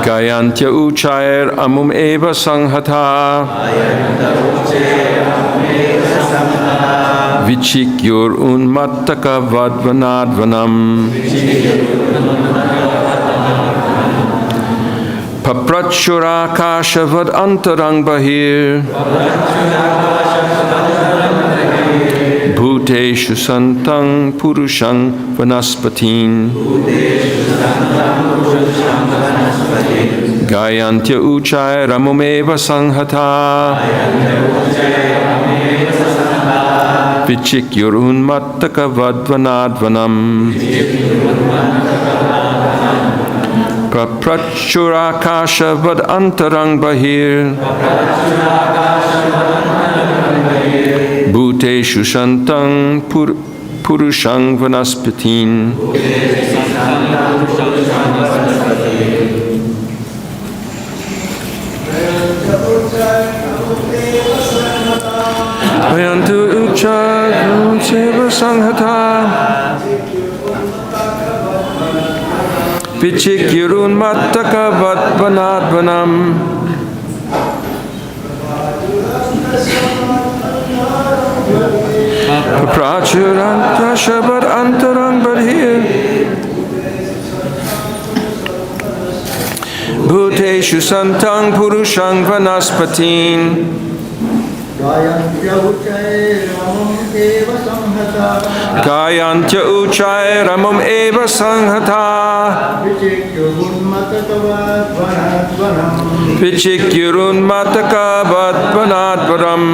Gayantya Uchair Amum Eva Sanghata Vichikyur Unmattaka Vadvanadvanam Paprachura Kashavad Antarang Bahir Bhuteshu Santang Purushang Vanaspatin Gayantya Uchai Ramumeva Sanghata Vichikyurun Mattaka Vadvanadvanam Prachurakasha Vad Antarang Bahir Bhuteshu Santang Purushang Vanaspatin Vayantu Uchai Seva Sanghata Vichikyurun Mattaka Vadvanadvanam Prachuranta Shabad Antarang Badhir Bhuteshu Santang Purushang Vanaspatin Gayantya Uchai Ramam Eva Sanghata Vichikyurun Mataka Vadvanadvaram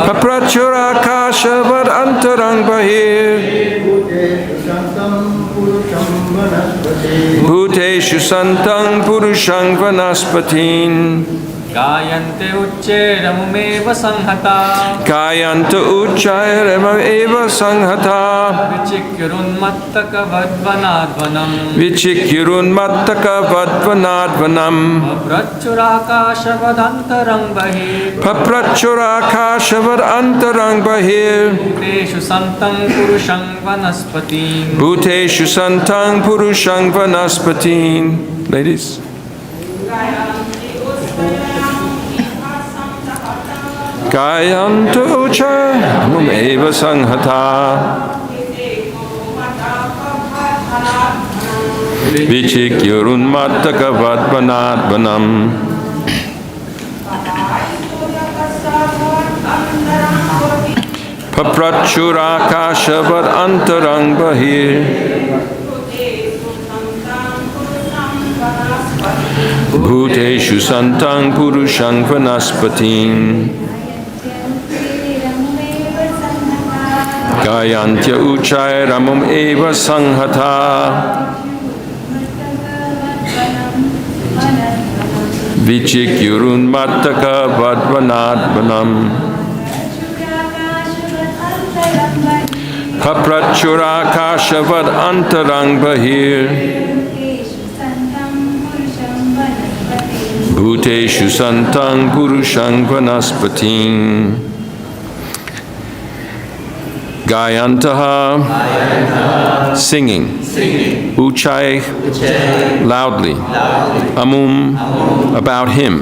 Paprachuraka Vad Antarang Bahir Bhuteshu Santang Purushang Vanaspatin Gayante Ucce Ramumeva Sanghata Gayanta Uchai Ramameva Sanghata Vichikyurun Mattaka Vadvanadvanam Vichikyurun Mattaka Vadvanadvanam Paprachuraka Shavadhantarang Bahir Paprachuraka Shavad Antarang Bahir Bhuteshu Santang Purushang Vanaspatin Bhuteshu Santang Purushang Vanaspatin. Ladies. Gayanta Uchai Ramumeva Sanghata Vichikyurun Mattaka Vadvanadvanam Paprachuraka Shavad Antarang Bahir Bhuteshu Santang Purushang Vanaspatin Gayantya Uchai Ramum Eva Sanghata Vichikyurun Mattaka Vadvanadvanam Paprachuraka Shavad Antarang Bahir Bhuteshu Santang Purushang Vanaspatin Gayantaha, singing. Uchai, loudly. Amum, about him.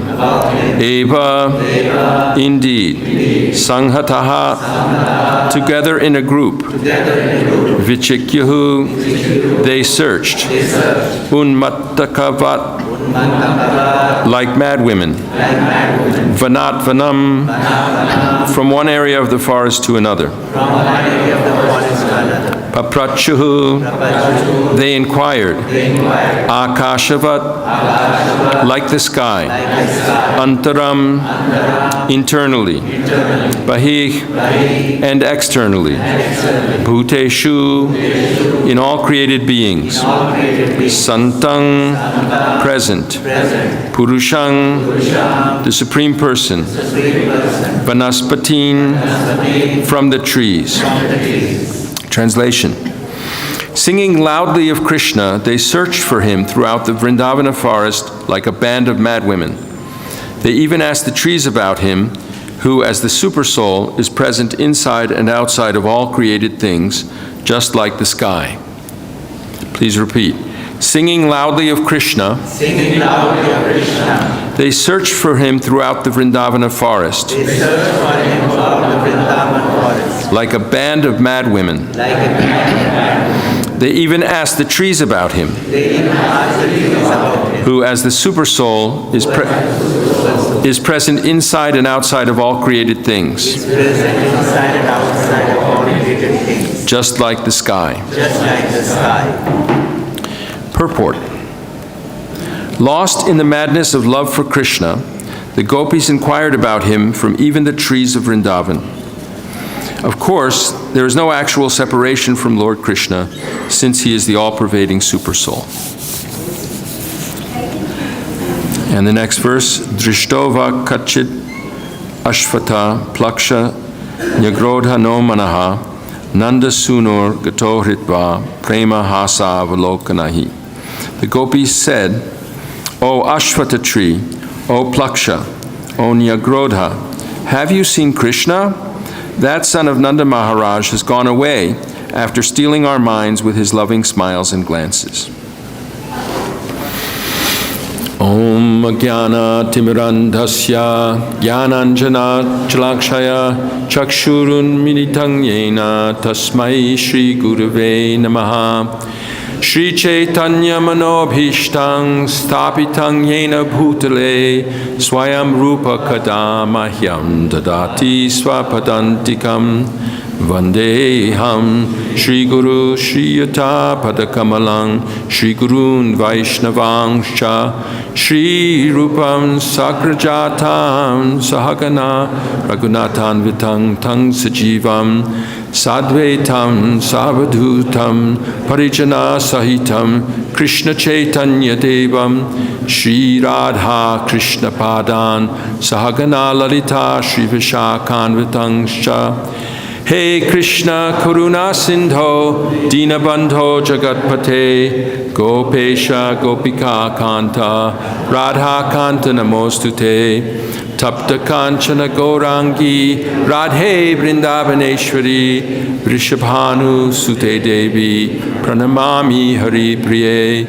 Eva, indeed. Sanghataha, together in a group. Vichikyahu, they searched. Unmattakavat, like mad women. Vanat vanam, from one area of the forest to another. Paprachuhu, they inquired. Akashavat, like the sky. Antaram, internally. Bahih, and externally. Bhuteshu, in all created beings. Santang, present. Purushang, the Supreme Person. Vanaspatin, from the trees. Translation. Singing loudly of Krishna, they searched for him throughout the Vrindavana forest like a band of mad women. They even asked the trees about him, who as the Supersoul is present inside and outside of all created things, just like the sky. Please repeat. Singing loudly of Krishna, they searched for him throughout the Vrindavana forest, like a band of mad women. They even asked the trees about him, who as the Supersoul is present inside and outside of all created things, just like the sky. Purport. Lost in the madness of love for Krishna, the gopis inquired about him from even the trees of Vrindavan. Of course, there is no actual separation from Lord Krishna, since he is the all-pervading Supersoul. And the next verse, Drishtova kachit ashvata plaksha nyagrodha no manaha nanda sunur gato hritva prema hasa avalokanahi. The gopis said, O Ashvata tree, O Plaksha, O Nyagrodha, have you seen Krishna? That son of Nanda Maharaj has gone away after stealing our minds with his loving smiles and glances. Om Jnana Timirandhasya Jnananjana Chalakshaya Chakshurun Militang Yena Tasmai Shri Gurave Namaha Shri Chaitanya Manobhishtang Stapitang Yena Bhutale Swayam Rupa Kadamahyam Dadati Swapadantikam Vandeham Shri Guru Shri Yata Padakamalang Shri Gurun Vaishnavangscha Shri Rupam Sakrajatam Sahagana Raghunathan Vitang Tang Sajivam Sadvaitam Savadhutam Parijana Sahitam Krishna Chaitanya Devam Shri Radha Krishna Padan Sahagana Lalita Shri Vishakan Vitangscha Hey Krishna Karuna Sindho Dinabandho Jagatpate Gopesha Gopika Kanta Radha Kanta Namostute Tapta Kanchana Gaurangi Radhe Vrindavaneshwari Vrishabhanu Sute Devi Pranamami Hari Priye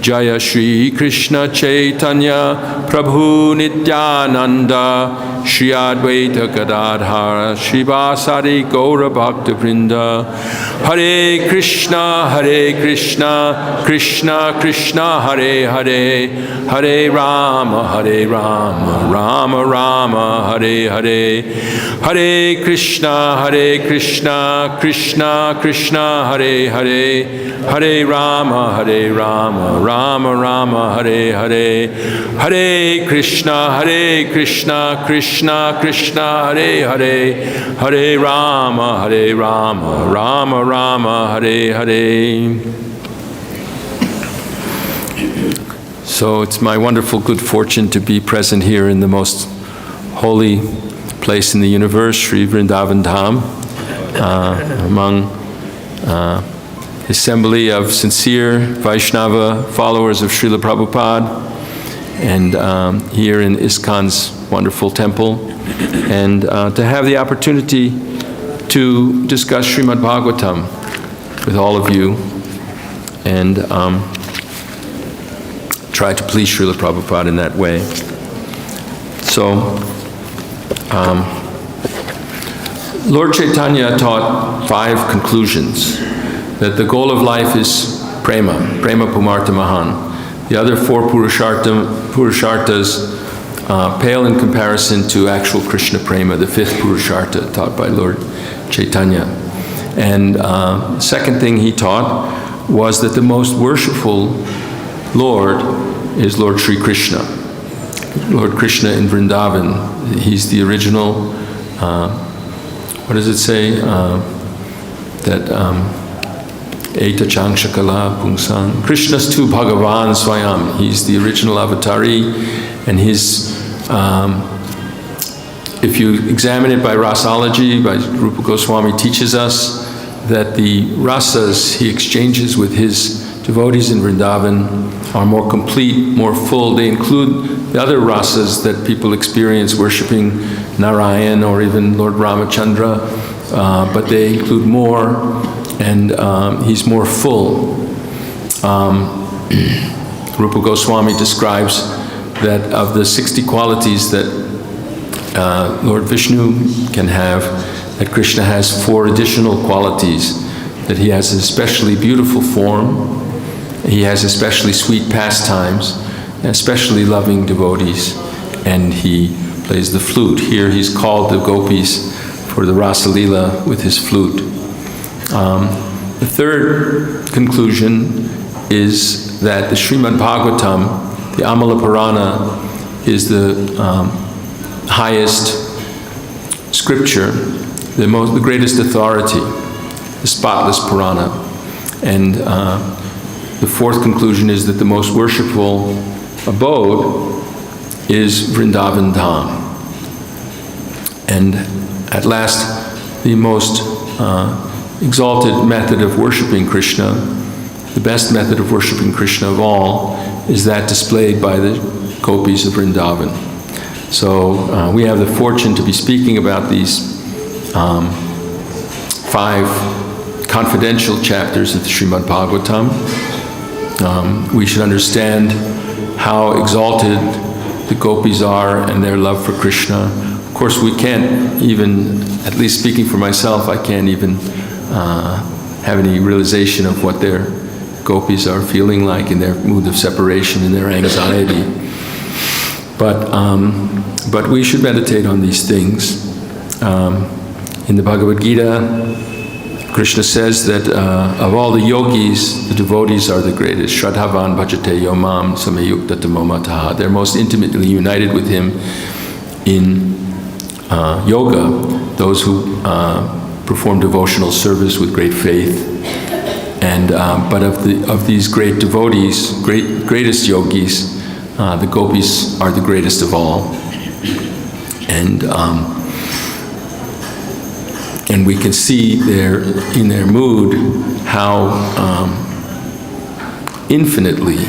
Jaya Shri Krishna Chaitanya Prabhu Nityananda Shri Advaita Gadadhara Shri Vasari Gaura Bhakta Vrinda Hare Krishna Krishna Krishna Hare Hare Hare Rama Rama Rama Hare Hare Hare Krishna Krishna Krishna Hare Hare Hare Rama Rama Rama Hare Hare Hare Krishna Krishna Krishna Hare Hare Hare Rama Rama Rama Hare Hare. So it's my wonderful good fortune to be present here in the most holy place in the universe, Sri Vrndavan Dham, among assembly of sincere Vaishnava followers of Srila Prabhupada, and here in Iskcon's wonderful temple, and to have the opportunity to discuss Srimad Bhagavatam with all of you, and try to please Srila Prabhupada in that way. So, Lord Chaitanya taught 5 conclusions. That the goal of life is prema pumartha mahan. The other 4 purusharthas pale in comparison to actual Krishna prema, the 5th purushartha taught by Lord Chaitanya. And the second thing he taught was that the most worshipful Lord is Lord Sri Krishna. Lord Krishna in Vrindavan, he's the original, what does it say? Eta Changshakala Pungsang. Krishna's tu Bhagavan Swayam. He's the original avatari, and his, if you examine it by rasology, by Rupa Goswami teaches us that the rasas he exchanges with his devotees in Vrndavan are more complete, more full. They include the other rasas that people experience worshiping Narayan or even Lord Ramachandra, but they include more, and he's more full. Rupa Goswami describes that of the 60 qualities that Lord Vishnu can have, that Krishna has 4 additional qualities. That he has an especially beautiful form, he has especially sweet pastimes, and especially loving devotees, and he plays the flute. Here he's called the gopis for the Rasa Leela with his flute. The third conclusion is that the Srimad Bhagavatam, the Amala Purana, is the highest scripture, the greatest authority, the spotless Purana. And the fourth conclusion is that the most worshipful abode is Vrndavan Dham. And at last, the most exalted method of worshiping Krishna, the best method of worshiping Krishna of all, is that displayed by the gopis of Vrndavan. So we have the fortune to be speaking about these 5 confidential chapters of the Srimad Bhagavatam. We should understand how exalted the gopis are and their love for Krishna. Of course, we can't even, at least speaking for myself, I can't even have any realization of what their gopis are feeling like in their mood of separation, in their anxiety. But we should meditate on these things. In the Bhagavad Gita, Krishna says that of all the yogis, the devotees are the greatest. Shraddhavan bhajate yomam samayukta tamomataha. They're most intimately united with him in yoga, those who perform devotional service with great faith. And but of these great devotees, greatest yogis, the gopis are the greatest of all. And we can see in their mood how infinitely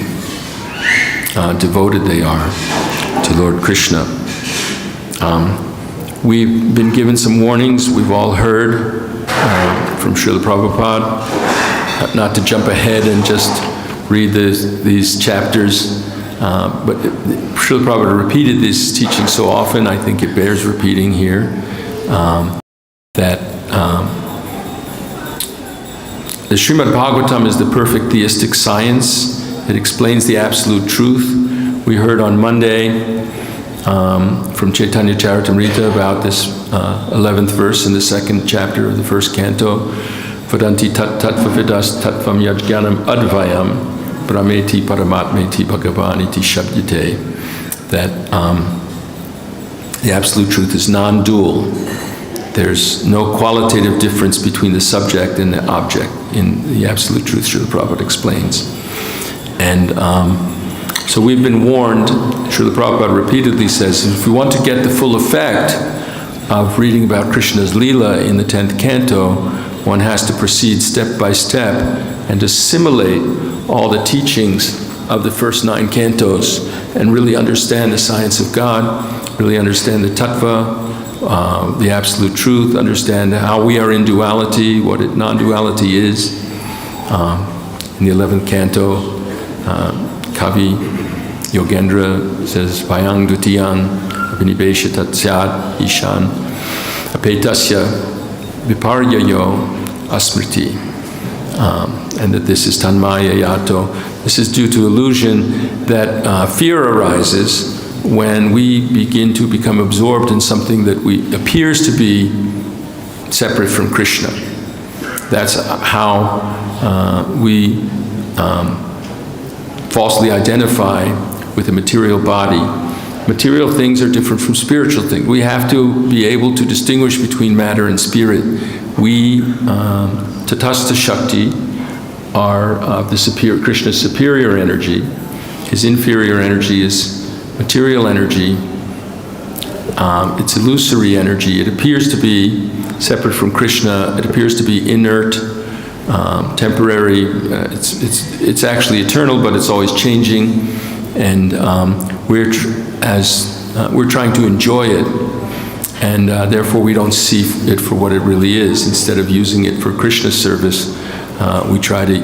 devoted they are to Lord Krishna. We've been given some warnings. We've all heard from Srila Prabhupada not to jump ahead and just read these chapters. But Srila Prabhupada repeated this teaching so often, I think it bears repeating here, that the Srimad Bhagavatam is the perfect theistic science. It explains the absolute truth. We heard on Monday from Chaitanya Charitamrita about this 11th verse in the 2nd chapter of the 1st canto. Vadanti tat tattvavidas tattvam yajnanam advayam brahmeti paramatmeti bhagavaniti shabdyate. That the absolute truth is non-dual. There's no qualitative difference between the subject and the object in the absolute truth, Srila Prabhupada explains. And so we've been warned, Srila Prabhupada repeatedly says, if we want to get the full effect of reading about Krishna's Leela in the 10th canto, one has to proceed step by step and assimilate all the teachings of the first 9 cantos and really understand the science of God, really understand the tattva, the absolute truth, understand how we are in duality, what non-duality is. In the 11th canto, Kavi Yogendra says, Vayang dutiyang abhinibesha tatsyad ishan apetasya viparyayo asmriti. And that this is tanmaya yato. This is due to illusion that fear arises when we begin to become absorbed in something that appears to be separate from Krishna. That's how we falsely identify with a material body. Material things are different from spiritual things. We have to be able to distinguish between matter and spirit. We, Tatastha Shakti, are of the Krishna's superior energy. His inferior energy is material energy. It's illusory energy. It appears to be separate from Krishna. It appears to be inert. temporary. It's actually eternal, but it's always changing, and we're trying to enjoy it, and therefore we don't see it for what it really is. Instead of using it for Krishna service, we try to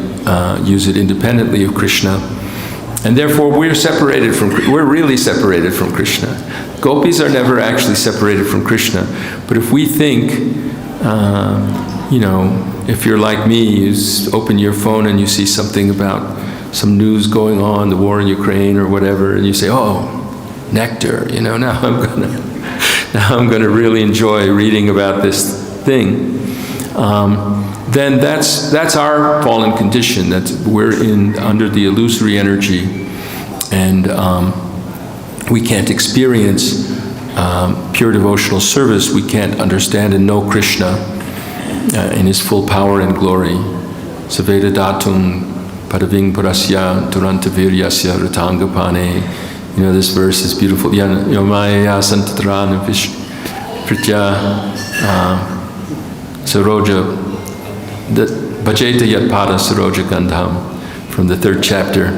use it independently of Krishna, and therefore we're really separated from Krishna. Gopis are never actually separated from Krishna, but if we think, if you're like me, you open your phone and you see something about some news going on, the war in Ukraine or whatever, and you say, "Oh, nectar! Now I'm gonna really enjoy reading about this thing." Then that's our fallen condition. We're under the illusory energy, and we can't experience pure devotional service. We can't understand and know Krishna in his full power and glory. Saveda datum padaving parasya duranta viryasya rutangapane. This verse is beautiful. Yomaya santatran pritya saroja bhajeta yatpada saroja gandham, from the 3rd chapter,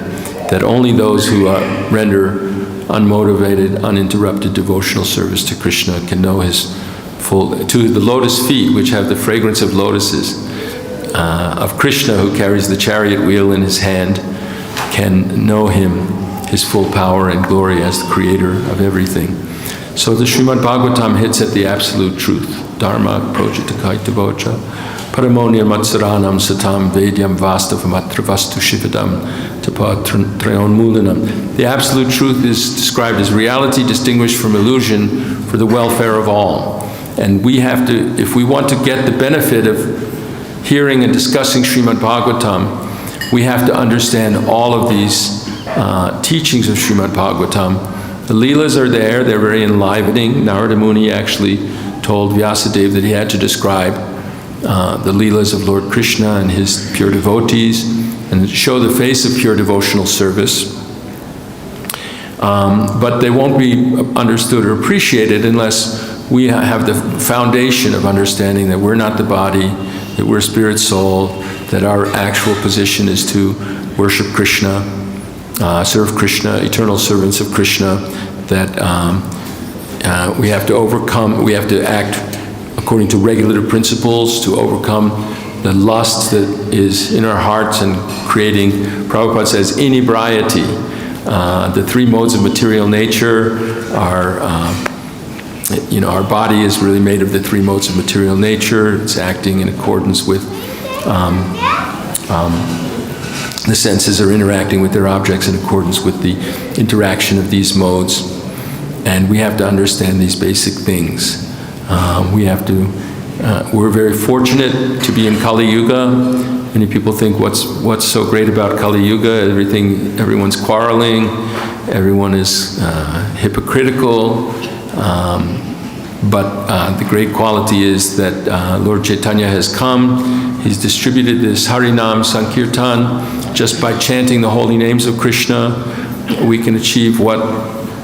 that only those who render unmotivated, uninterrupted devotional service to Krishna can know his to the lotus feet, which have the fragrance of lotuses, of Krishna, who carries the chariot wheel in his hand, can know him, his full power and glory as the creator of everything. So the Srimad Bhagavatam hits at the absolute truth. Dharma projitakaitavocha paramonia matsaranam satam vedyam vastavamatra vastu shivadam tapa trayon mulanam. The absolute truth is described as reality distinguished from illusion for the welfare of all. And we have to, if we want to get the benefit of hearing and discussing Srimad Bhagavatam, we have to understand all of these teachings of Srimad Bhagavatam. The Leelas are there, they're very enlivening. Narada Muni actually told Vyasadeva that he had to describe the Leelas of Lord Krishna and his pure devotees, and show the face of pure devotional service. But they won't be understood or appreciated unless we have the foundation of understanding that we're not the body, that we're spirit soul, that our actual position is to worship Krishna, serve Krishna, eternal servants of Krishna, that we have to overcome, we have to act according to regulative principles to overcome the lust that is in our hearts and creating, Prabhupada says, inebriety. The 3 modes of material nature are, our body is really made of the 3 modes of material nature. It's acting in accordance with, the senses are interacting with their objects in accordance with the interaction of these modes. And we have to understand these basic things. We're very fortunate to be in Kali Yuga. Many people think, what's so great about Kali Yuga? Everyone's quarreling, everyone is hypocritical. But the great quality is that Lord Chaitanya has come. He's distributed this Harinam Sankirtan. Just by chanting the holy names of Krishna, we can achieve what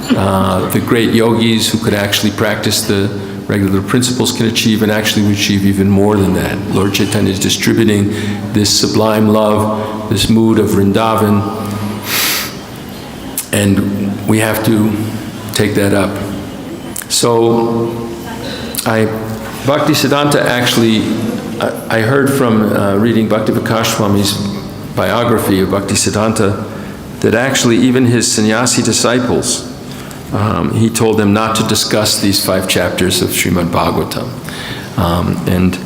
the great yogis who could actually practice the regular principles can achieve, and actually we achieve even more than that. Lord Chaitanya is distributing this sublime love, this mood of Vrndavan, and we have to take that up. So, Bhaktisiddhanta actually, I heard from reading Bhaktivinoda Swami's biography of Bhaktisiddhanta that actually even his sannyasi disciples, he told them not to discuss these 5 chapters of Srimad Bhagavatam. And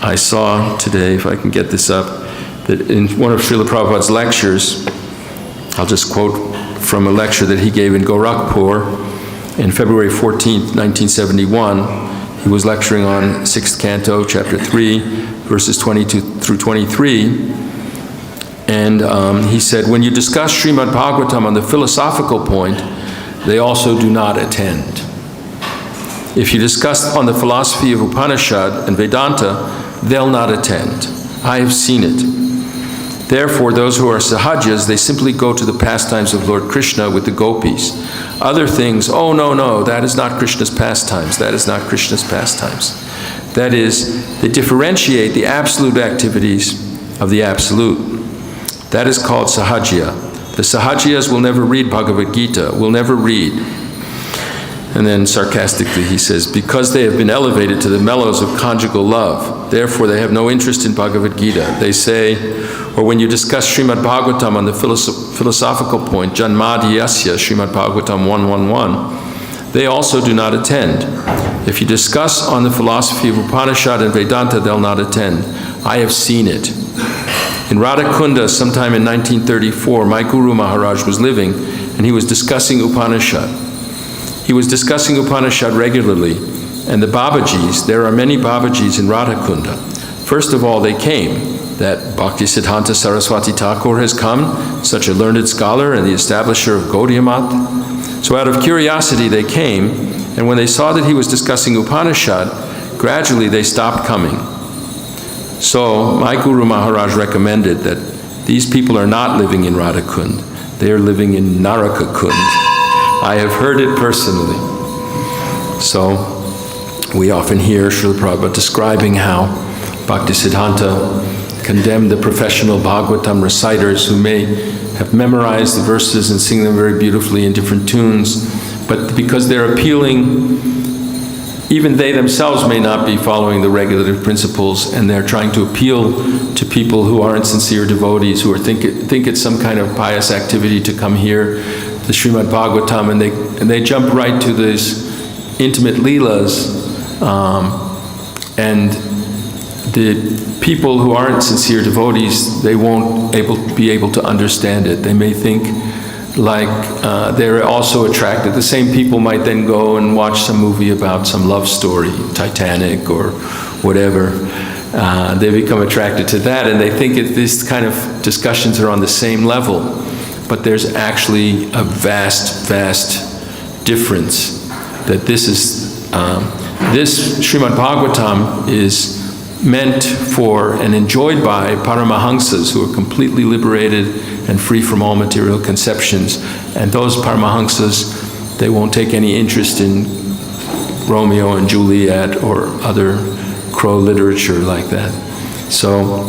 I saw today, if I can get this up, that in one of Srila Prabhupada's lectures, I'll just quote from a lecture that he gave in Gorakhpur in February 14th, 1971. He was lecturing on 6th Canto, Chapter 3, verses 22 through 23. And he said, when you discuss Srimad Bhagavatam on the philosophical point, they also do not attend. If you discuss on the philosophy of Upanishad and Vedanta, they'll not attend. I have seen it. Therefore, those who are sahajas, they simply go to the pastimes of Lord Krishna with the gopis. Other things, oh no, that is not Krishna's pastimes. That is not Krishna's pastimes. That is, they differentiate the absolute activities of the Absolute. That is called Sahajya. The Sahajyas will never read Bhagavad Gita, will never read. And then sarcastically he says, because they have been elevated to the mellows of conjugal love, therefore they have no interest in Bhagavad Gita. They say, or when you discuss Srimad Bhagavatam on the philosophical point, Janmadhyasya, Srimad Bhagavatam 111, they also do not attend. If you discuss on the philosophy of Upanishad and Vedanta, they'll not attend. I have seen it. In Radhakunda, sometime in 1934, my Guru Maharaj was living, and he was discussing Upanishad. He was discussing Upanishad regularly, and the Babajis, there are many Babajis in Radhakunda. First of all, they came, that Bhaktisiddhanta Saraswati Thakur has come, such a learned scholar and the establisher of Gaudiya Math. So out of curiosity they came, and when they saw that he was discussing Upanishad, gradually they stopped coming. So my Guru Maharaj recommended that these people are not living in Radhakund, they are living in Narakakund. I have heard it personally. So we often hear Srila Prabhupada describing how Bhaktisiddhanta condemned the professional Bhagavatam reciters who may have memorized the verses and sing them very beautifully in different tunes, but because they're appealing, even they themselves may not be following the regulative principles, and they're trying to appeal to people who aren't sincere devotees, who think it's some kind of pious activity to come here, the Srimad Bhagavatam, and they jump right to these intimate leelas, and the people who aren't sincere devotees, they won't be able to understand it. They may think like they're also attracted. The same people might then go and watch some movie about some love story, Titanic or whatever. They become attracted to that, and they think these kind of discussions are on the same level. But there's actually a vast, vast difference. That this Srimad Bhagavatam is meant for and enjoyed by Paramahamsas who are completely liberated and free from all material conceptions. And those Paramahamsas, they won't take any interest in Romeo and Juliet or other Crow literature like that. So,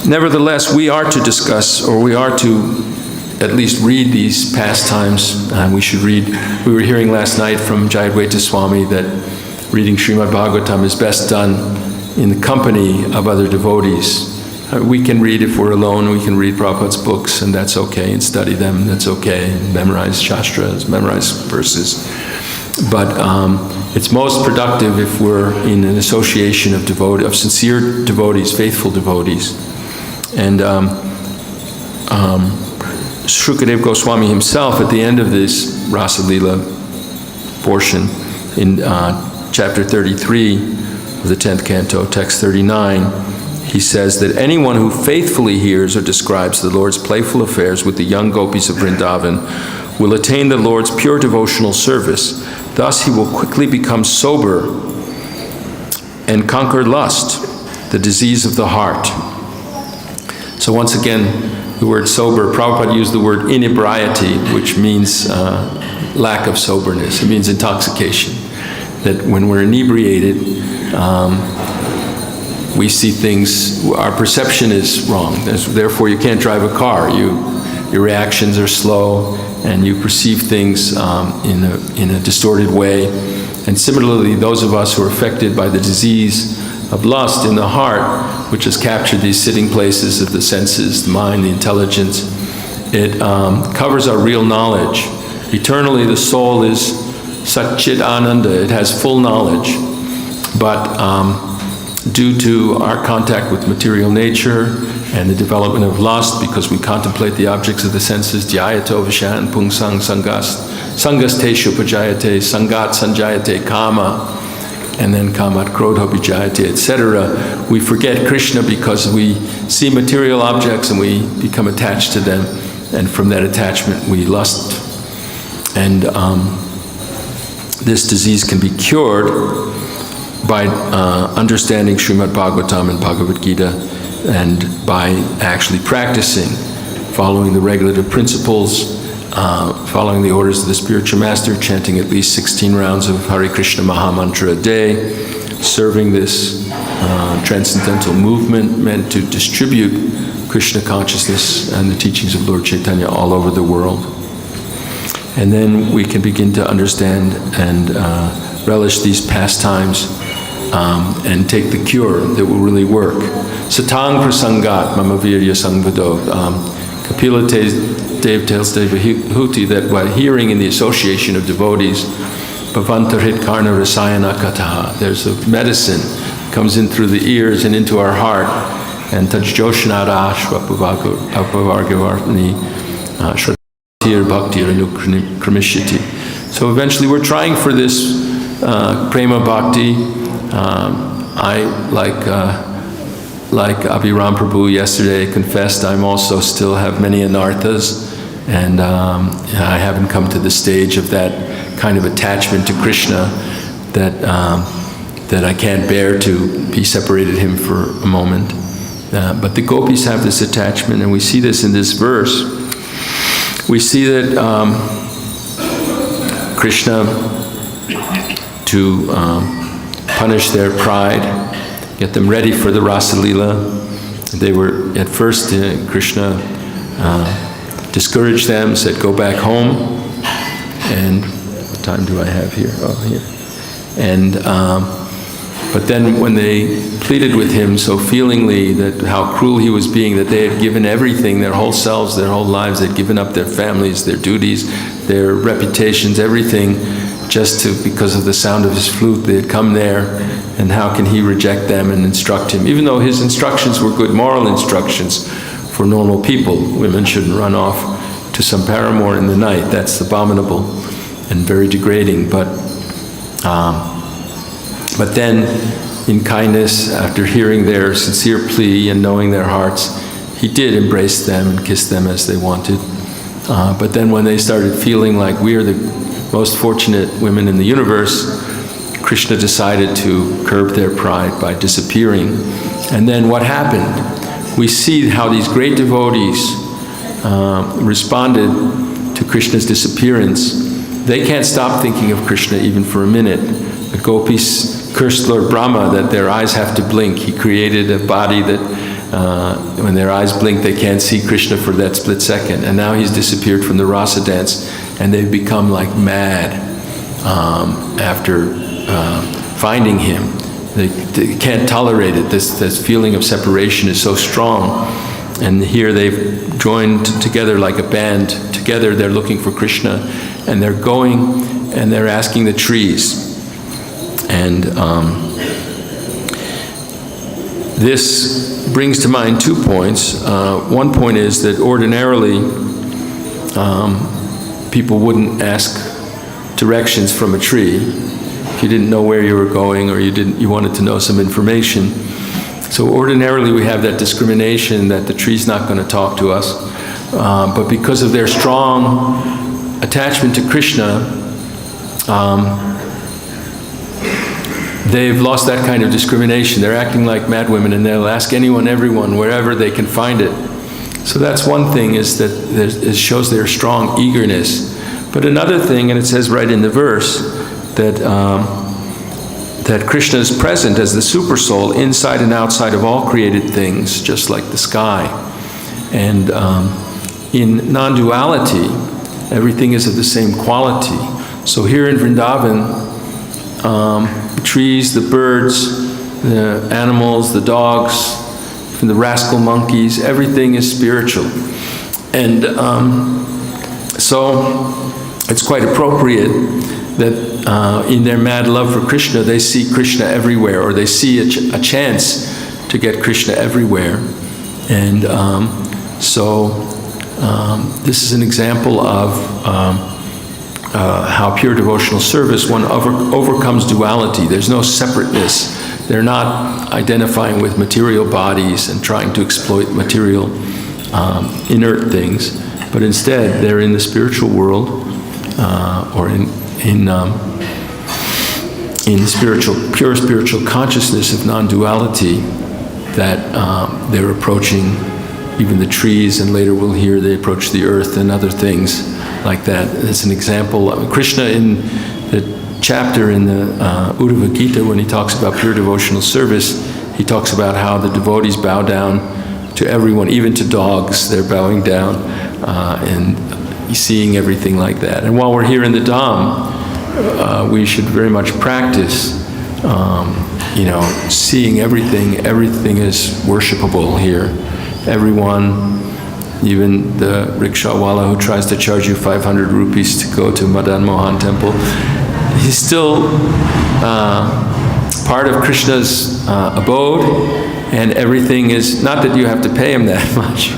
nevertheless, we are to discuss, or we are to at least read these pastimes. We were hearing last night from Jayadvaita Swami that reading Srimad Bhagavatam is best done in the company of other devotees. We can read if we're alone, we can read Prabhupada's books, and that's okay, and study them, that's okay, and memorize shastras, memorize verses. But it's most productive if we're in an association of sincere devotees, faithful devotees. And Shukadev Goswami himself, at the end of this Rasa Lila portion, in chapter 33 of the 10th canto, text 39, he says that anyone who faithfully hears or describes the Lord's playful affairs with the young gopis of Vrndavan will attain the Lord's pure devotional service. Thus he will quickly become sober and conquer lust, the disease of the heart. So once again, the word sober, Prabhupada used the word inebriety, which means lack of soberness. It means intoxication. That when we're inebriated, we see things, our perception is wrong. Therefore, you can't drive a car. Your reactions are slow, and you perceive things in a distorted way. And similarly, those of us who are affected by the disease of lust in the heart, which has captured these sitting places of the senses, the mind, the intelligence, it covers our real knowledge. Eternally, the soul is Satchit Ananda, it has full knowledge. But due to our contact with material nature and the development of lust, because we contemplate the objects of the senses, dhyayato vishayan pungsang sangas teshu pajayate, sangat sanjayate kama, and then kamat krodha vijayate, etc. We forget Krishna because we see material objects and we become attached to them, and from that attachment we lust. And this disease can be cured by understanding Srimad Bhagavatam and Bhagavad Gita, and by actually practicing, following the regulative principles, following the orders of the spiritual master, chanting at least 16 rounds of Hare Krishna Maha Mantra a day, serving this transcendental movement meant to distribute Krishna consciousness and the teachings of Lord Chaitanya all over the world. And then we can begin to understand and relish these pastimes and take the cure that will really work. Satang prasangat mama virya sangvado. Kapila Dev tells Devahuti that by hearing in the association of devotees, bhavantarhit karna rasayana katha, there's a medicine comes in through the ears and into our heart, and tajjoshnara shvapavargavartani shratir bhaktir anukramishiti. So eventually we're trying for this prema bhakti. I, like Abhiram Prabhu yesterday confessed, I'm also still have many anarthas, and I haven't come to the stage of that kind of attachment to Krishna that I can't bear to be separated him for a moment. But the gopis have this attachment, and we see this in this verse. We see that Krishna, to punish their pride, get them ready for the Rasa Leela. They were, at first, Krishna discouraged them, said, go back home. And what time do I have here? Oh, here. And, but then when they pleaded with him so feelingly that how cruel he was being, that they had given everything, their whole selves, their whole lives, they'd given up their families, their duties, their reputations, everything, just because of the sound of his flute, they had come there, and how can he reject them and instruct him? Even though his instructions were good moral instructions for normal people. Women shouldn't run off to some paramour in the night. That's abominable and very degrading. But then, in kindness, after hearing their sincere plea and knowing their hearts, he did embrace them and kiss them as they wanted. But then when they started feeling like we are the most fortunate women in the universe, Krishna decided to curb their pride by disappearing. And then what happened? We see how these great devotees responded to Krishna's disappearance. They can't stop thinking of Krishna even for a minute. The gopis cursed Lord Brahma that their eyes have to blink. He created a body that when their eyes blink, they can't see Krishna for that split second. And now he's disappeared from the rasa dance, and they've become like mad after finding him. They can't tolerate it. This feeling of separation is so strong. And here they've joined together like a band. Together they're looking for Krishna, and they're going and they're asking the trees. And this brings to mind 2 points. One point is that ordinarily people wouldn't ask directions from a tree if you didn't know where you were going or you wanted to know some information. So ordinarily we have that discrimination that the tree's not going to talk to us. But because of their strong attachment to Krishna, they've lost that kind of discrimination. They're acting like madwomen, and they'll ask anyone, everyone, wherever they can find it. So that's one thing, is that it shows their strong eagerness. But another thing, and it says right in the verse, that Krishna is present as the super soul inside and outside of all created things, just like the sky. And in non-duality, everything is of the same quality. So here in Vrndavan, the trees, the birds, the animals, the dogs, and the rascal monkeys, everything is spiritual. And so it's quite appropriate that in their mad love for Krishna, they see Krishna everywhere, or they see a chance to get Krishna everywhere. And this is an example of how pure devotional service, one overcomes duality. There's no separateness. They're not identifying with material bodies and trying to exploit material inert things, but instead they're in the spiritual world, or in pure spiritual consciousness of non-duality, that they're approaching even the trees, and later we'll hear they approach the earth and other things like that. As an example, Krishna in the chapter in the Uddhava Gita, when he talks about pure devotional service, he talks about how the devotees bow down to everyone, even to dogs, they're bowing down, and seeing everything like that. And while we're here in the Dham, we should very much practice, seeing everything is worshipable here. Everyone, even the rickshawala who tries to charge you 500 rupees to go to Madan Mohan temple, he's still part of Krishna's abode, and everything is, not that you have to pay him that much,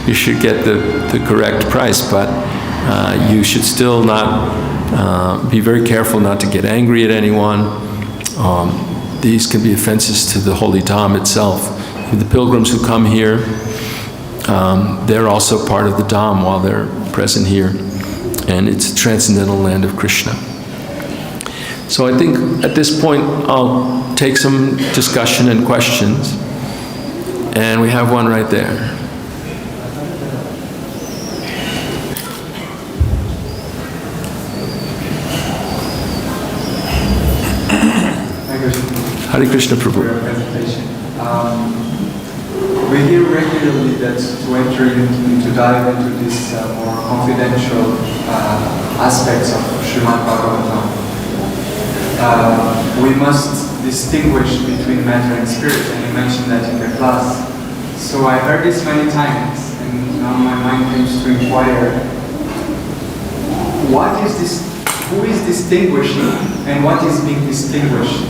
you should get the correct price, but you should still not, be very careful not to get angry at anyone. These can be offenses to the holy Dham itself. The pilgrims who come here, they're also part of the Dham while they're present here, and it's a transcendental land of Krishna. So I think at this point I'll take some discussion and questions, and we have one right there. Hare Krishna, Prabhu. We hear regularly that to enter to dive into these more confidential aspects of Srimad Bhagavatam, we must distinguish between matter and spirit, and you mentioned that in the class. So I heard this many times, and now my mind comes to inquire, what is this? Who is distinguishing, and what is being distinguished?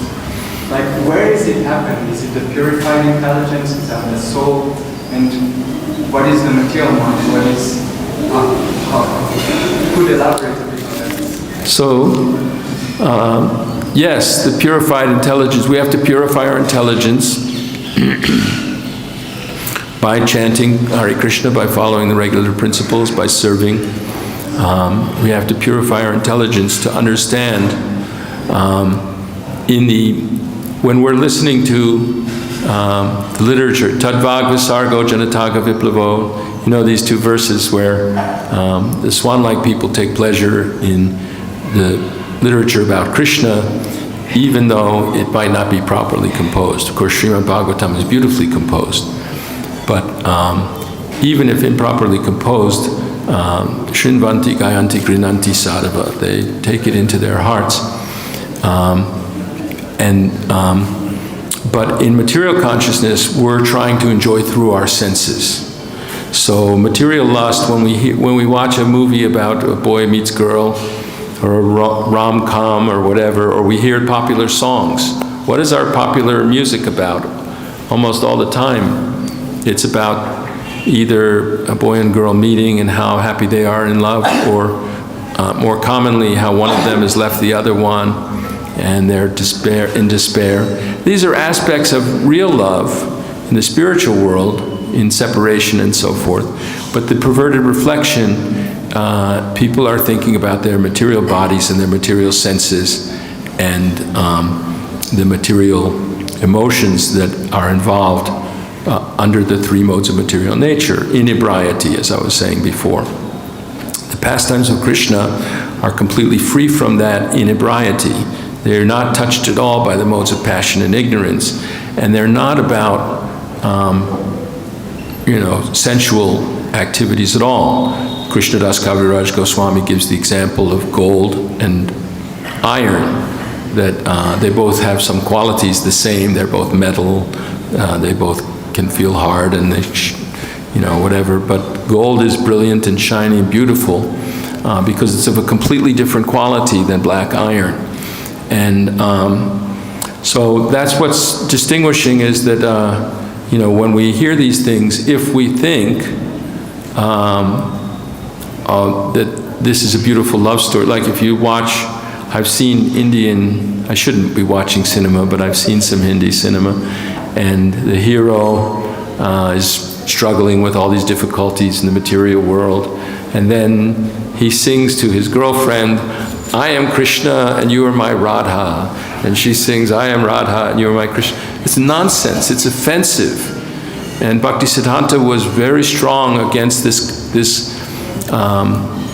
Like, where is it happening? Is it the purified intelligence? Is that the soul? And what is the material mind? What is, could elaborate a bit on that? So, yes, the purified intelligence. We have to purify our intelligence by chanting Hare Krishna, by following the regular principles, by serving. We have to purify our intelligence to understand when we're listening to the literature, Tadvag Visargo Janataga Viplavo, these two verses where the swan-like people take pleasure in the literature about Krishna, even though it might not be properly composed. Of course, Srimad Bhagavatam is beautifully composed, but even if improperly composed, Shrinvanti Gayanti Grinanti Sadhava, they take it into their hearts. But in material consciousness, we're trying to enjoy through our senses. So material lust, when we watch a movie about a boy meets girl, or a rom-com or whatever, or we hear popular songs, what is our popular music about? Almost all the time, it's about either a boy and girl meeting and how happy they are in love, or more commonly, how one of them has left the other one, and they're in despair. These are aspects of real love in the spiritual world, in separation and so forth. But the perverted reflection, people are thinking about their material bodies and their material senses, and the material emotions that are involved under the three modes of material nature, inebriety, as I was saying before. The pastimes of Krishna are completely free from that inebriety. They're not touched at all by the modes of passion and ignorance, and they're not about, sensual activities at all. Krishnadas Kaviraj Goswami gives the example of gold and iron, that they both have some qualities the same. They're both metal. They both can feel hard, and they, whatever. But gold is brilliant and shiny and beautiful because it's of a completely different quality than black iron. And so that's what's distinguishing, is that, when we hear these things, if we think that this is a beautiful love story, like if you watch, I've seen I shouldn't be watching cinema, but I've seen some Hindi cinema, and the hero is struggling with all these difficulties in the material world, and then he sings to his girlfriend, I am Krishna and you are my Radha. And she sings, I am Radha and you are my Krishna. It's nonsense, it's offensive. And Bhaktisiddhanta was very strong against this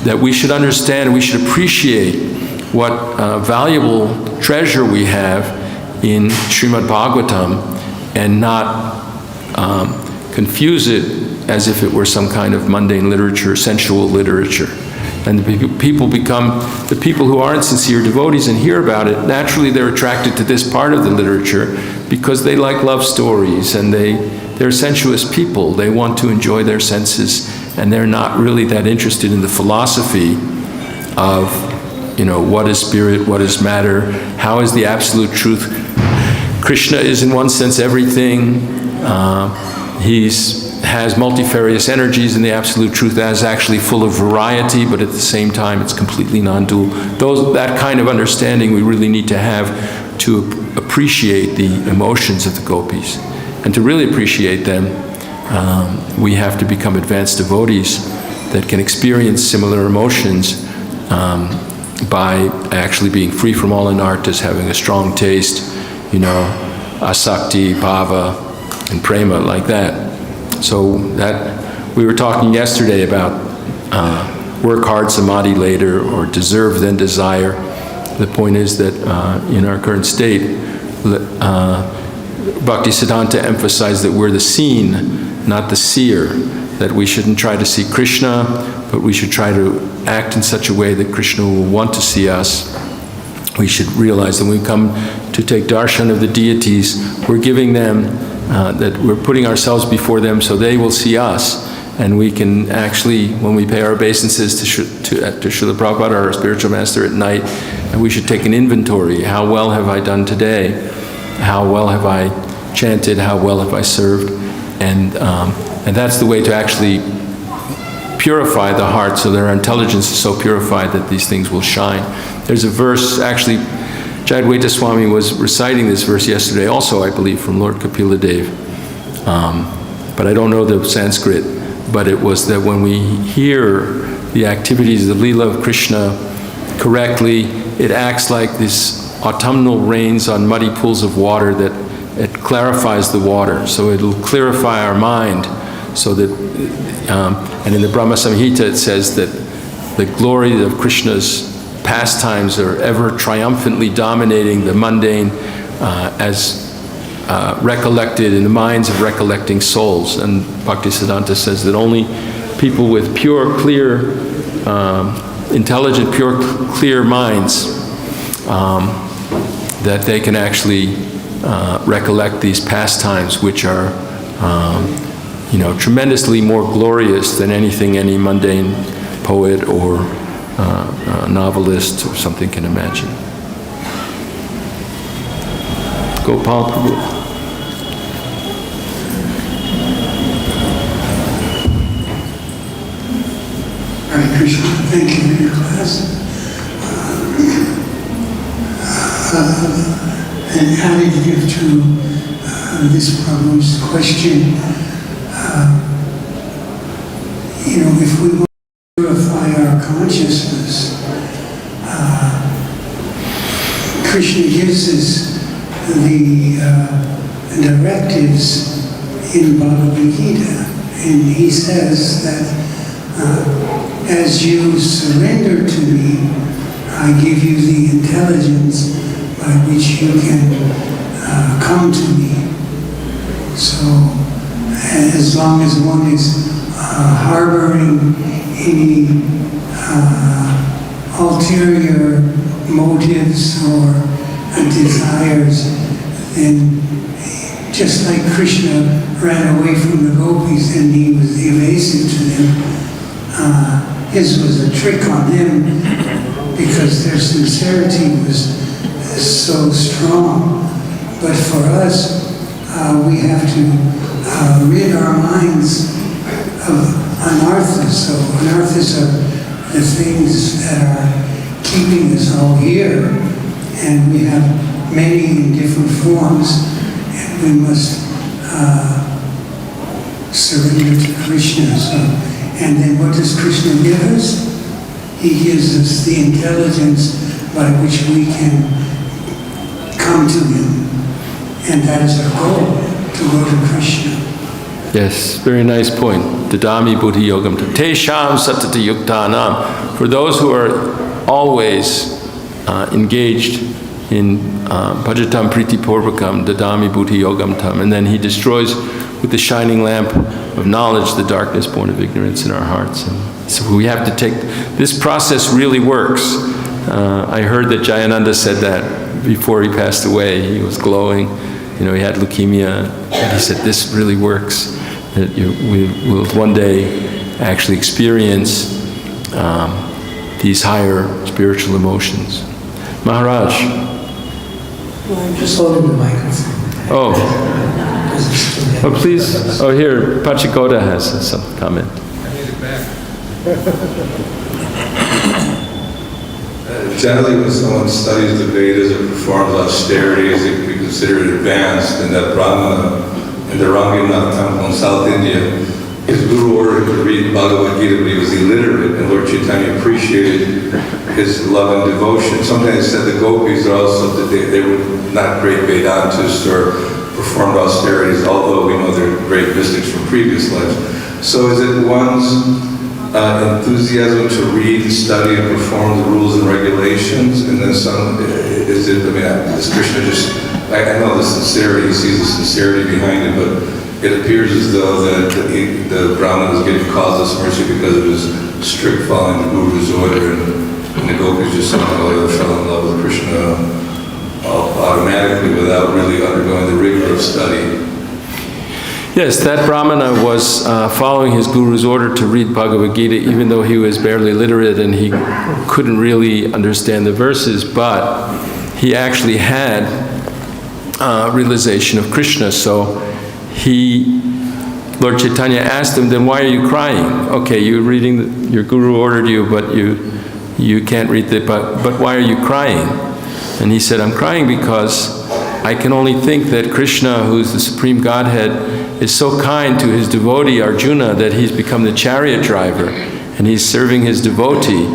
that we should understand, we should appreciate what valuable treasure we have in Srimad Bhagavatam and not confuse it as if it were some kind of mundane literature, sensual literature. And the people who aren't sincere devotees and hear about it, naturally they're attracted to this part of the literature because they like love stories and they're sensuous people. They want to enjoy their senses and they're not really that interested in the philosophy of, what is spirit, what is matter, how is the absolute truth. Krishna is in one sense everything. He has multifarious energies, and the absolute truth is actually full of variety, but at the same time it's completely non-dual. That kind of understanding we really need to have to appreciate the emotions of the gopis. And to really appreciate them, we have to become advanced devotees that can experience similar emotions by actually being free from all anarthas, having a strong taste, asakti, bhava, and prema, like that. So that we were talking yesterday about work hard, samadhi later, or deserve then desire. The point is that in our current state, Bhaktisiddhanta emphasized that we're the seen, not the seer, that we shouldn't try to see Krishna, but we should try to act in such a way that Krishna will want to see us. We should realize that when we come to take darshan of the deities, we're giving them, that we're putting ourselves before them so they will see us. And we can actually, when we pay our obeisances to Srila Prabhupada, our spiritual master, at night, and we should take an inventory. How well have I done today? How well have I chanted? How well have I served? And that's the way to actually purify the heart so that our intelligence is so purified that these things will shine. There's a verse, actually, Jayadvaita Swami was reciting this verse yesterday also, I believe, from Lord Kapila Dev. But I don't know the Sanskrit. But it was that when we hear the activities of the Leela of Krishna correctly, it acts like this autumnal rains on muddy pools of water that it clarifies the water. So it'll clarify our mind so that, and in the Brahma Samhita it says that the glory of Krishna's pastimes are ever triumphantly dominating the mundane as recollected in the minds of recollecting souls. And Bhaktisiddhanta says that only people with pure, clear, intelligent, pure, clear minds, that they can actually recollect these pastimes, which are, tremendously more glorious than anything any mundane poet or novelist or something can imagine. Gopal Prabhu. Hare Krishna, thank you for your class. And additive to this Prabhu's question, if we want to purify our consciousness, Krishna gives us the directives in Bhagavad Gita, and he says that as you surrender to me, I give you the intelligence by which you can come to me. So as long as one is harboring any ulterior motives or desires, then just like Krishna ran away from the gopis and he was evasive to them, his was a trick on them because their sincerity was so strong. But for us, we have to rid our minds of anarthas. So anarthas are the things that are keeping us all here. And we have many in different forms, and we must surrender to Krishna. And then what does Krishna give us? He gives us the intelligence by which we can come to him. And that is our goal, to go to Krishna. Yes, very nice point. Dadami buddhi yogam tesham satata yuktanam. For those who are always engaged in bhajatam priti purvakam dadami buddhi yogam tam. And then he destroys with the shining lamp of knowledge the darkness born of ignorance in our hearts. And so we have to take, this process really works. I heard that Jayananda said that before he passed away. He was glowing. He had leukemia, and he said, this really works. That we will one day actually experience these higher spiritual emotions. Maharaj. Well, I'm just holding the microphone. Oh, please. Oh, here, Pachikoda has some comment. I need it back. Generally, when someone studies the Vedas or performs austerities, it can be considered advanced. And that Brahmana in the Vrndavan temple in South India, his guru ordered him to read Bhagavad Gita, but he was illiterate, and Lord Chaitanya appreciated his love and devotion. Sometimes said the gopis are also, that they were not great Vedantists or performed austerities, although we know they're great mystics from previous lives. So is it one's enthusiasm to read and study and perform the rules and regulations, and then some, is it, is Krishna just, I know the sincerity, he sees the sincerity behind it, but it appears as though that the Brahman is getting causeless mercy because of his strict following the Guru's order, and the gopis just somehow fell in love with Krishna automatically without really undergoing the rigor of study. Yes, that Brahmana was following his guru's order to read Bhagavad Gita, even though he was barely literate and he couldn't really understand the verses, but he actually had realization of Krishna. So Lord Chaitanya asked him, then why are you crying? Okay, you're reading, your guru ordered you, but you can't read but why are you crying? And he said, I'm crying because I can only think that Krishna, who's the Supreme Godhead, is so kind to his devotee Arjuna that he's become the chariot driver and he's serving his devotee.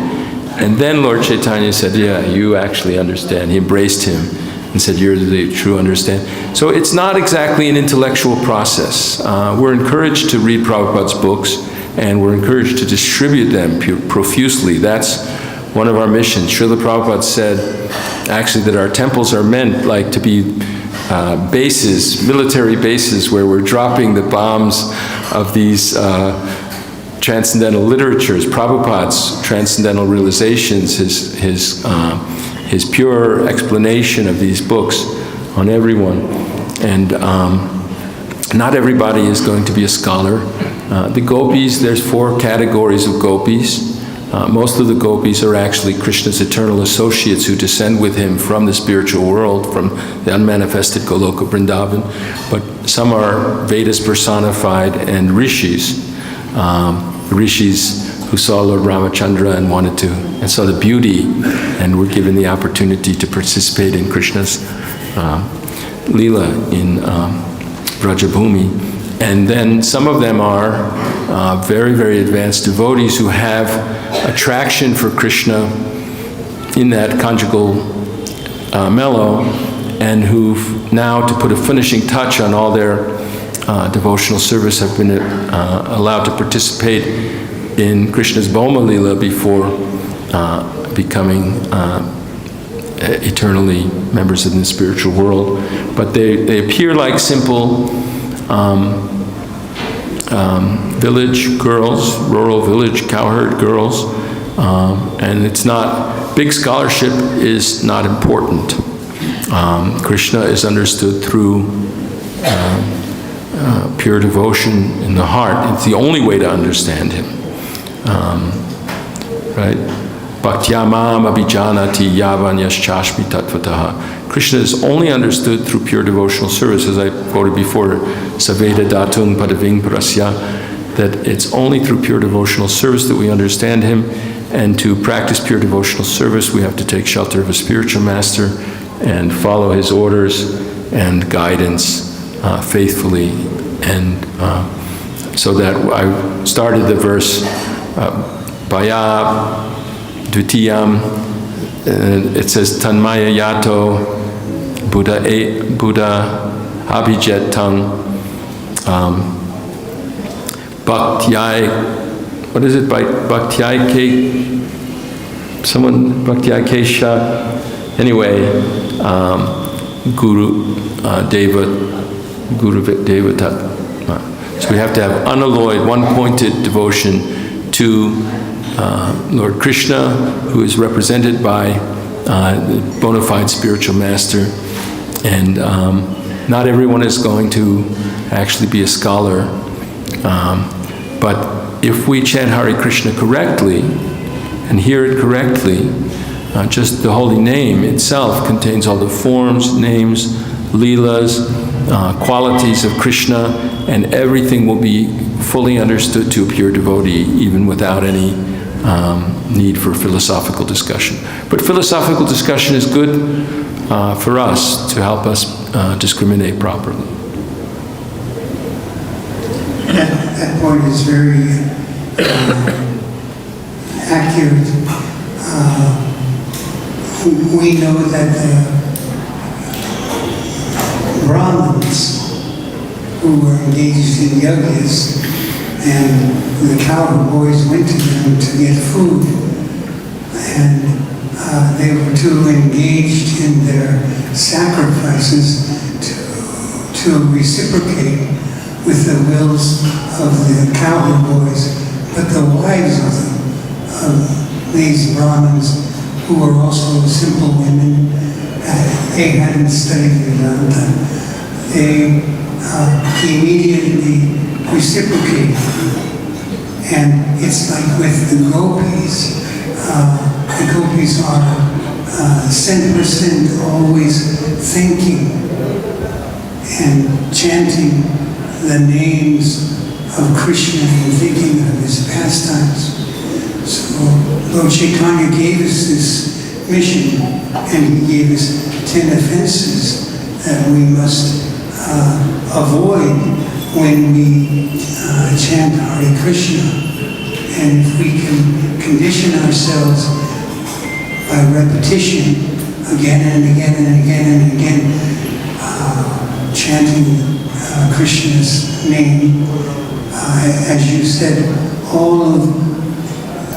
And then Lord Chaitanya said, yeah, you actually understand. He embraced him and said, you're the true understand. So it's not exactly an intellectual process. We're encouraged to read Prabhupada's books, and we're encouraged to distribute them profusely. That's one of our missions. Srila Prabhupada said, actually, that our temples are meant to be bases, military bases, where we're dropping the bombs of these transcendental literatures, Prabhupada's transcendental realizations, his pure explanation of these books on everyone. And not everybody is going to be a scholar. The gopis, there's 4 categories of gopis. Most of the gopis are actually Krishna's eternal associates who descend with him from the spiritual world, from the unmanifested Goloka Vrndavan. But some are Vedas personified and rishis. Rishis who saw Lord Ramachandra and saw the beauty and were given the opportunity to participate in Krishna's Leela in Vrajabhumi. And then some of them are very, very advanced devotees who have attraction for Krishna in that conjugal mellow, and who've now, to put a finishing touch on all their devotional service, have been allowed to participate in Krishna's Bhoma Leela before becoming eternally members of the spiritual world. But they appear like simple village girls, rural village cowherd girls, and it's not, big scholarship is not important. Krishna is understood through pure devotion in the heart. It's the only way to understand him. Right? Bhaktyamam abhijanati yavanyaschashmi tattvataha. Krishna is only understood through pure devotional service, as I quoted before, Saveda datung padaving prasya, that it's only through pure devotional service that we understand him, and to practice pure devotional service we have to take shelter of a spiritual master and follow his orders and guidance faithfully. And so that I started the verse, Bhaya Dvitiyam, it says Tanmaya Yato Buddha Abhijet Tang Bhaktyai, what is it, Bhaktyai someone, Bhaktyai Kesha, anyway, Guru Devatat. So we have to have unalloyed, one-pointed devotion to Lord Krishna, who is represented by the bona fide spiritual master. And not everyone is going to actually be a scholar, but if we chant Hare Krishna correctly and hear it correctly, just the holy name itself contains all the forms, names, leelas, qualities of Krishna, and everything will be fully understood to a pure devotee, even without any need for philosophical discussion. But philosophical discussion is good for us to help us discriminate properly. That point is very accurate. We know that the Brahmins who were engaged in yajnas, and the cowboys went to them to get food, and they were too engaged in their sacrifices to reciprocate with the wills of the cowboys. But the wives of these Brahmins, who were also simple women, they hadn't studied Vedanta. They immediately reciprocated. And it's like with the gopis. The gopis are 100% always thinking and chanting the names of Krishna and thinking of his pastimes. So Lord Chaitanya gave us this mission, and he gave us 10 offenses that we must avoid when we chant Hare Krishna. And if we can condition ourselves by repetition again and again and again and again, chanting Krishna's name, as you said, all of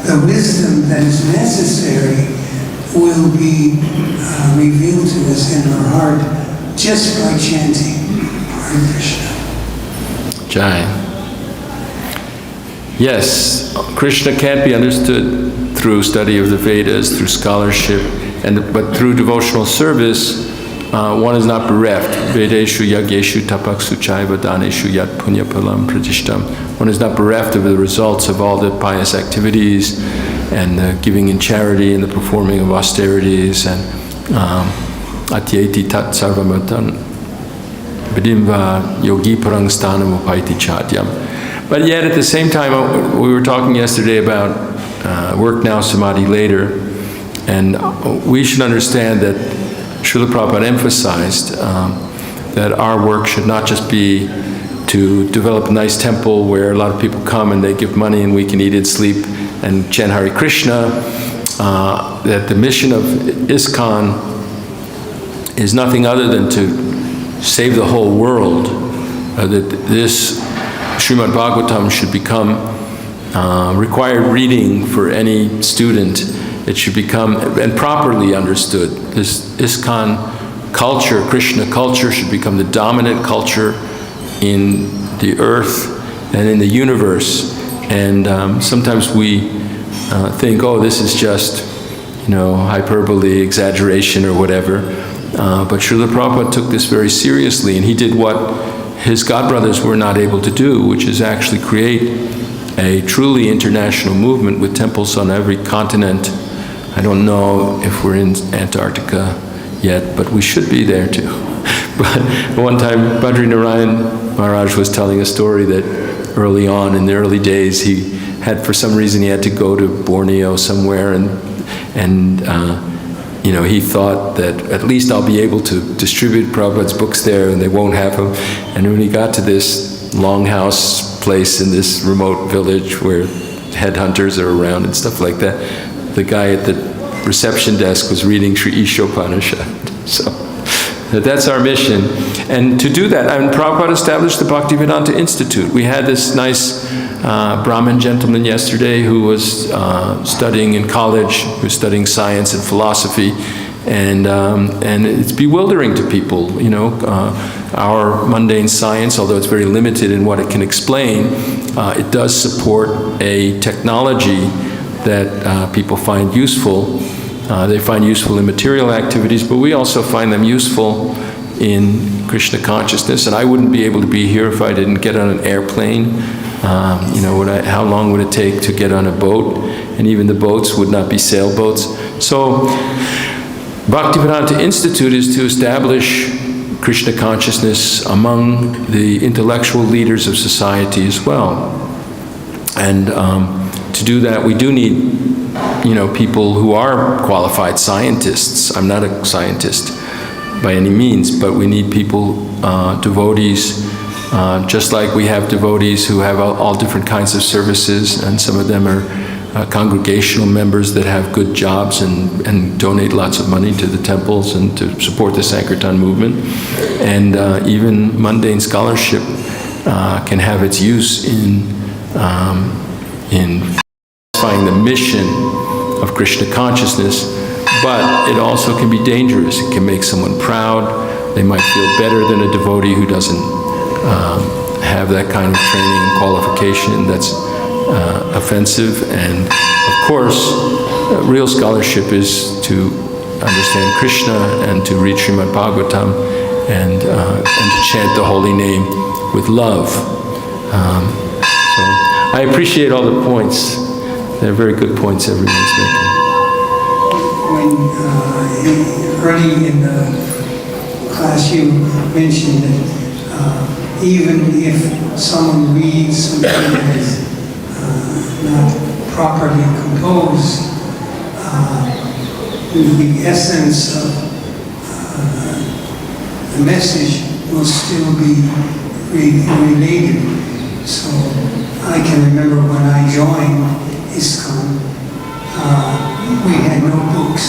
the wisdom that is necessary will be revealed to us in our heart just by chanting Hare Krishna. Jai. Yes, Krishna can't be understood through study of the Vedas, through scholarship, but through devotional service, one is not bereft. Vedeshu yagyeshu tapaksu chaiva daneshu yat punyapalam pradishtam. One is not bereft of the results of all the pious activities and the giving in charity and the performing of austerities and atyeti tat sarvamatan vidimva yogi parang sthanam upaiti chadyam. But yet at the same time, we were talking yesterday about work now, samadhi later, and we should understand that Srila Prabhupada emphasized that our work should not just be to develop a nice temple where a lot of people come and they give money and we can eat and sleep and chant Hare Krishna, that the mission of Iskcon is nothing other than to save the whole world, that this Srimad Bhagavatam should become required reading for any student. It should become, and properly understood, this Iskcon culture, Krishna culture, should become the dominant culture in the earth and in the universe. And sometimes we think, oh, this is just, hyperbole, exaggeration, or whatever. But Srila Prabhupada took this very seriously, and he did what his godbrothers were not able to do, which is actually create a truly international movement with temples on every continent. I don't know if we're in Antarctica yet, but we should be there too. But one time, Badri Narayan Maharaj was telling a story that early on, in the early days, he had, for some reason, he had to go to Borneo somewhere, and he thought that at least I'll be able to distribute Prabhupada's books there, and they won't have them. And when he got to this longhouse place in this remote village where headhunters are around and stuff like that, the guy at the reception desk was reading Sri Ishopanishad. So that's our mission. And to do that, Prabhupada established the Bhaktivedanta Institute. We had this nice Brahmin gentleman yesterday who was studying in college, who was studying science and philosophy, and it's bewildering to people, you know, our mundane science, although it's very limited in what it can explain, it does support a technology that people find useful. They find useful in material activities, but we also find them useful in Krishna consciousness. And I wouldn't be able to be here if I didn't get on an airplane. You know, how long would it take to get on a boat? And even the boats would not be sailboats. So Bhaktivedanta Institute is to establish Krishna consciousness among the intellectual leaders of society as well. And to do that, we do need, you know, people who are qualified scientists. I'm not a scientist by any means, but we need people, devotees, just like we have devotees who have all different kinds of services, and some of them are congregational members that have good jobs and donate lots of money to the temples and to support the Sankirtan movement. And even mundane scholarship can have its use in satisfying the mission of Krishna consciousness, but it also can be dangerous. It can make someone proud. They might feel better than a devotee who doesn't have that kind of training and qualification. That's offensive. And of course, real scholarship is to understand Krishna and to read Srimad Bhagavatam and to chant the holy name with love. So I appreciate all the points. They're very good points everyone's making. When early in the class you mentioned that even if someone reads something that is not properly composed, the essence of the message will still be related. So I can remember when I joined Iskcon, we had no books,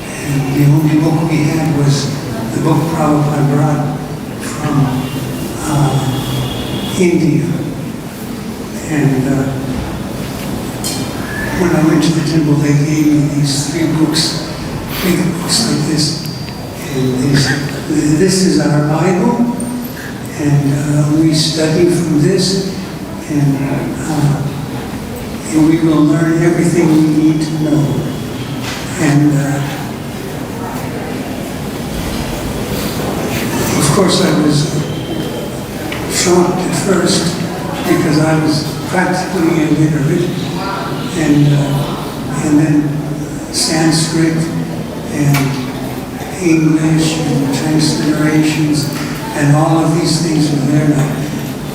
and the only book we had was the book Prabhupada brought from India. And when I went to the temple, they gave me these 3 books, big books like this, and they said, this is our Bible, and we study from this, and we will learn everything we need to know. And of course I was shocked at first because I was practically illiterate, and then Sanskrit and English and transliterations and all of these things were there. And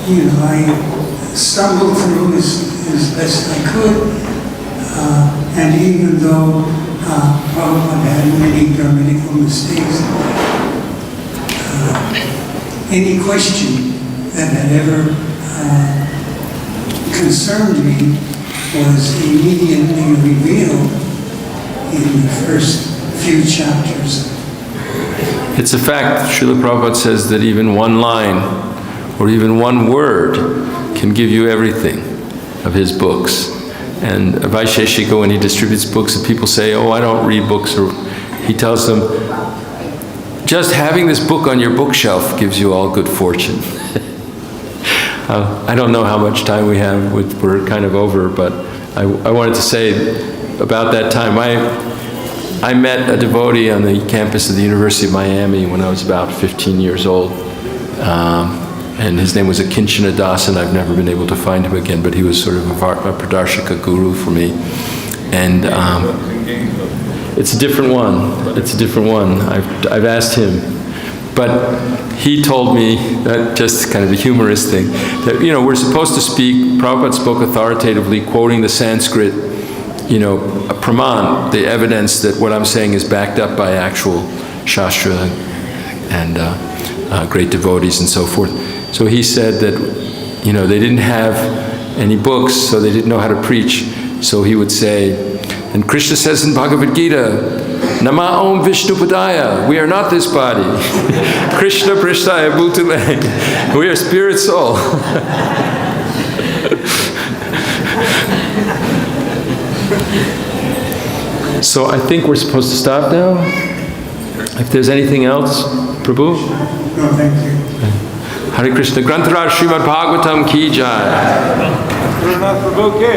you know, I stumbled through as best I could, and even though Prabhupada had many grammatical mistakes, any question that had ever concerned me was immediately revealed in the first few chapters. It's a fact. Srila Prabhupada says that even one line or even one word can give you everything of his books. And Vaisheshika, when he distributes books, and people say, oh, I don't read books, or he tells them, just having this book on your bookshelf gives you all good fortune. I don't know how much time we have, we're kind of over, but I wanted to say about that time, I met a devotee on the campus of the University of Miami when I was about 15 years old. And his name was Akinchana Das, and I've never been able to find him again, but he was sort of a Pradarshika guru for me. And it's a different one. It's a different one. I've asked him. But he told me, that just kind of the humorous thing, that, you know, we're supposed to speak, Prabhupada spoke authoritatively, quoting the Sanskrit, you know, praman, the evidence that what I'm saying is backed up by actual shastra and great devotees and so forth. So he said that, you know, they didn't have any books, so they didn't know how to preach. So he would say, and Krishna says in Bhagavad Gita, Nama Om Vishnupadaya, we are not this body. Krishna Prishtaya Bhutale, we are spirit soul. So I think we're supposed to stop now. If there's anything else, Prabhu? No, thank you. Hare Krishna. Grantaraj Srimad Bhagavatam ki jai. Akruranath Prabhu ke.